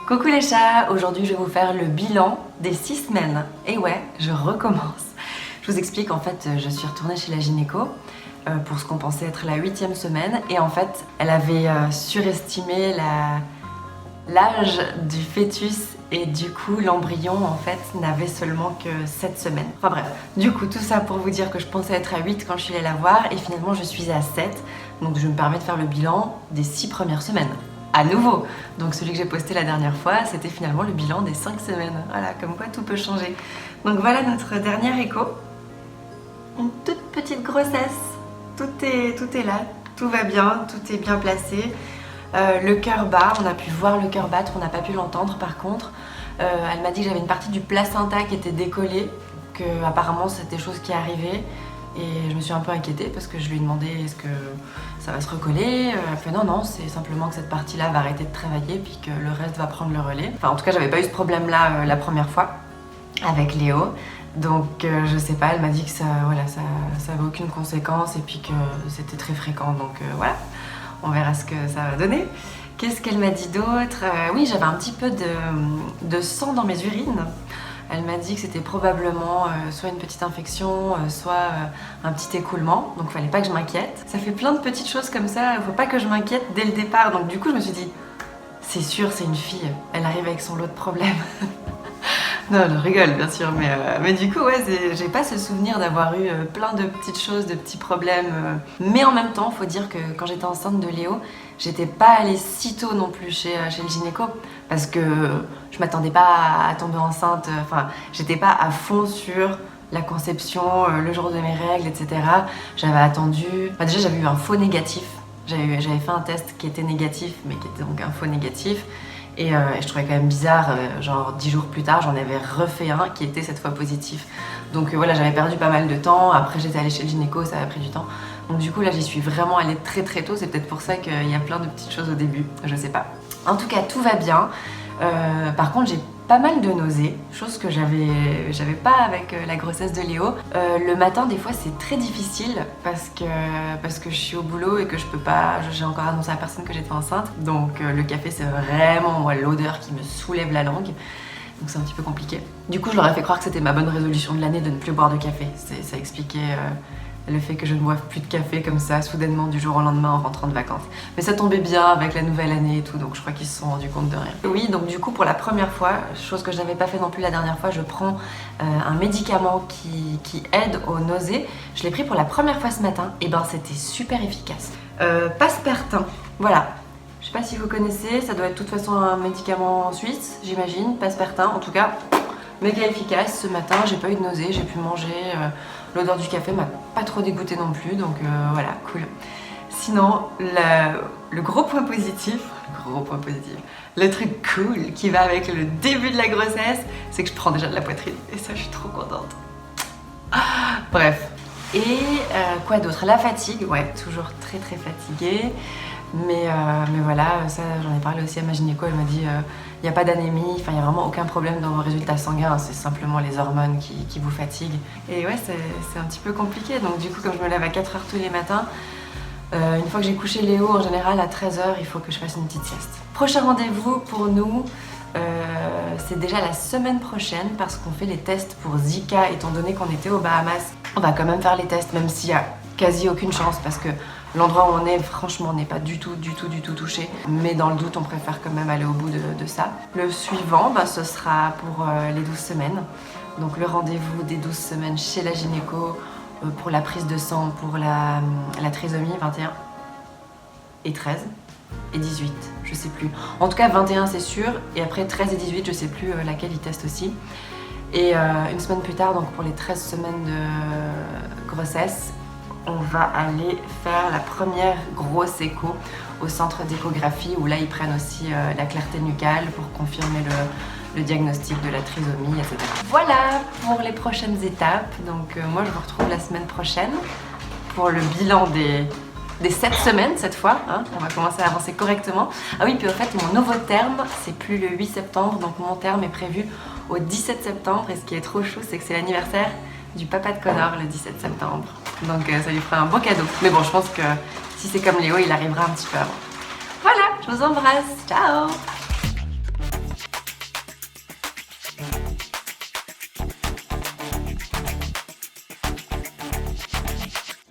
Coucou les chats, aujourd'hui je vais vous faire le bilan des 6 semaines. Et ouais, je recommence. Je vous explique, en fait, je suis retournée chez la gynéco pour ce qu'on pensait être la 8e semaine. Et en fait, elle avait surestimé l'âge du fœtus et du coup l'embryon en fait n'avait seulement que 7 semaines. Enfin bref, du coup tout ça pour vous dire que je pensais être à 8 quand je suis allée la voir et finalement je suis à 7. Donc je me permets de faire le bilan des 6 premières semaines. À nouveau. Donc celui que j'ai posté la dernière fois, c'était finalement le bilan des 5 semaines. Voilà, comme quoi tout peut changer. Donc voilà notre dernière écho. Une toute petite grossesse. Tout est là, tout va bien, tout est bien placé. Le cœur bat, on a pu voir le cœur battre, on n'a pas pu l'entendre par contre. Elle m'a dit que j'avais une partie du placenta qui était décollée, que apparemment c'était des choses qui arrivaient. Et je me suis un peu inquiétée parce que je lui ai demandé est-ce que ça va se recoller. Elle fait non, c'est simplement que cette partie-là va arrêter de travailler puis que le reste va prendre le relais. Enfin en tout cas j'avais pas eu ce problème-là la première fois avec Léo. Donc je sais pas, elle m'a dit que ça avait aucune conséquence et puis que c'était très fréquent. Donc voilà, on verra ce que ça va donner. Qu'est-ce qu'elle m'a dit d'autre? Oui, j'avais un petit peu de sang dans mes urines. Elle m'a dit que c'était probablement soit une petite infection, soit un petit écoulement, donc il fallait pas que je m'inquiète. Ça fait plein de petites choses comme ça, il faut pas que je m'inquiète dès le départ, donc du coup je me suis dit, c'est sûr c'est une fille, elle arrive avec son lot de problèmes. Non, je rigole bien sûr, mais du coup ouais, j'ai pas ce souvenir d'avoir eu plein de petites choses, de petits problèmes. Mais en même temps, faut dire que quand j'étais enceinte de Léo, j'étais pas allée si tôt non plus chez le gynéco parce que je m'attendais pas à tomber enceinte, enfin j'étais pas à fond sur la conception, le jour de mes règles, etc. J'avais attendu, enfin, déjà j'avais eu un faux négatif, j'avais fait un test qui était négatif mais qui était donc un faux négatif. Et je trouvais quand même bizarre, genre 10 jours plus tard, j'en avais refait un qui était cette fois positif. Donc voilà, j'avais perdu pas mal de temps, après j'étais allée chez le gynéco, ça a pris du temps. Donc du coup là j'y suis vraiment allée très très tôt, c'est peut-être pour ça qu'il y a plein de petites choses au début, je sais pas. En tout cas tout va bien, par contre j'ai pas mal de nausées, chose que j'avais pas avec la grossesse de Léo. Le matin des fois c'est très difficile parce que je suis au boulot et que je peux pas, j'ai encore annoncé à personne que j'étais enceinte. Donc le café c'est vraiment moi l'odeur qui me soulève la langue. Donc c'est un petit peu compliqué. Du coup je leur ai fait croire que c'était ma bonne résolution de l'année de ne plus boire de café. Ça expliquait le fait que je ne boive plus de café comme ça, soudainement du jour au lendemain en rentrant de vacances. Mais ça tombait bien avec la nouvelle année et tout, donc je crois qu'ils se sont rendus compte de rien. Oui, donc du coup pour la première fois, chose que je n'avais pas fait non plus la dernière fois, je prends un médicament qui aide aux nausées. Je l'ai pris pour la première fois ce matin, et ben c'était super efficace. Passepartin, voilà. Je sais pas si vous connaissez, ça doit être de toute façon un médicament suisse, j'imagine, Passepartin, en tout cas méga efficace. Ce matin, j'ai pas eu de nausées, j'ai pu manger. L'odeur du café m'a pas trop dégoûtée non plus, donc voilà, cool. Sinon, le gros point positif, le truc cool qui va avec le début de la grossesse, c'est que je prends déjà de la poitrine. Et ça, je suis trop contente. Bref. Et quoi d'autre? La fatigue, ouais, toujours très très fatiguée. Mais voilà, ça j'en ai parlé aussi à ma gynéco, elle m'a dit il n'y a pas d'anémie, enfin il n'y a vraiment aucun problème dans vos résultats sanguins, c'est simplement les hormones qui vous fatiguent. Et ouais, c'est un petit peu compliqué, donc du coup comme je me lève à 4h tous les matins, une fois que j'ai couché Léo, en général à 13h, il faut que je fasse une petite sieste. Prochain rendez-vous pour nous, c'est déjà la semaine prochaine parce qu'on fait les tests pour Zika, étant donné qu'on était aux Bahamas. On va quand même faire les tests, même s'il y a quasi aucune chance parce que l'endroit où on est, franchement, on n'est pas du tout touché. Mais dans le doute, on préfère quand même aller au bout de ça. Le suivant, ce sera pour les 12 semaines. Donc le rendez-vous des 12 semaines chez la gynéco pour la prise de sang, pour la trisomie 21 et 13 et 18, je sais plus. En tout cas 21 c'est sûr, et après 13 et 18, je sais plus laquelle ils testent aussi. Et une semaine plus tard, donc pour les 13 semaines de grossesse, on va aller faire la première grosse écho au centre d'échographie où là ils prennent aussi la clarté nucale pour confirmer le diagnostic de la trisomie, etc. Voilà pour les prochaines étapes. Donc moi je vous retrouve la semaine prochaine pour le bilan des 7 semaines cette fois, hein. On va commencer à avancer correctement. Ah oui, puis au fait mon nouveau terme c'est plus le 8 septembre, donc mon terme est prévu au 17 septembre et ce qui est trop chou c'est que c'est l'anniversaire du papa de Connor le 17 septembre. Donc ça lui fera un beau cadeau. Mais bon, je pense que si c'est comme Léo, il arrivera un petit peu avant. Voilà, je vous embrasse. Ciao!